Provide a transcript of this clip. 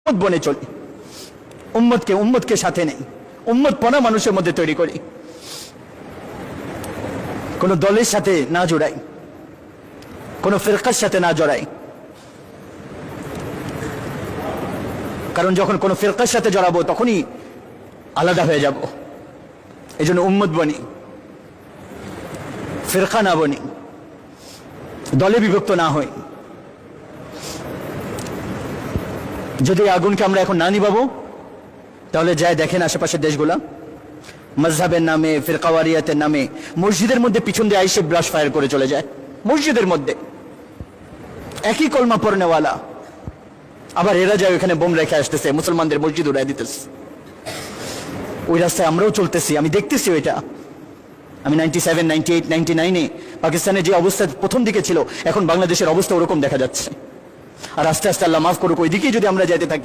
উম্মত বনে চলি, উম্মতকে সাথে নেই, উম্মত পনা মানুষের মধ্যে তৈরি করি, কোন দলের সাথে না জড়াই, কোন ফিরকার সাথে না জড়াই। কারণ যখন কোন ফিরকার সাথে জড়াবো তখনই আলাদা হয়ে যাব। এই জন্য উম্মত বনি, ফিরকা না বনি, দলে বিভক্ত না হই। যদি আগুনকে আমরা এখন না নিভাবো তাহলে যায় দেখেন আশেপাশের দেশগুলা মজহাবের নামে, ফিরকাওয়ারিয়াতের নামে মসজিদের মধ্যে পিছন দিয়ে আইসে ব্রাশ ফায়ার করে চলে যায়। মসজিদের মধ্যে একই কলমা পড়নেওয়ালা, আবার এরা যায় ওখানে বোম রেখে আসতেছে, মুসলমানদের মসজিদ উড়াই দিতেছে। ওই রাস্তায় আমরাও চলতেছি, আমি দেখতেছি ওইটা। আমি 97, 98, 99-এ পাকিস্তানের যে অবস্থা প্রথম দিকে ছিল, এখন বাংলাদেশের অবস্থা ওরকম দেখা যাচ্ছে। আর আস্তে আস্তে আল্লাহ মাফ করুক, ওই দিকেই যদি আমরা যেতে থাকি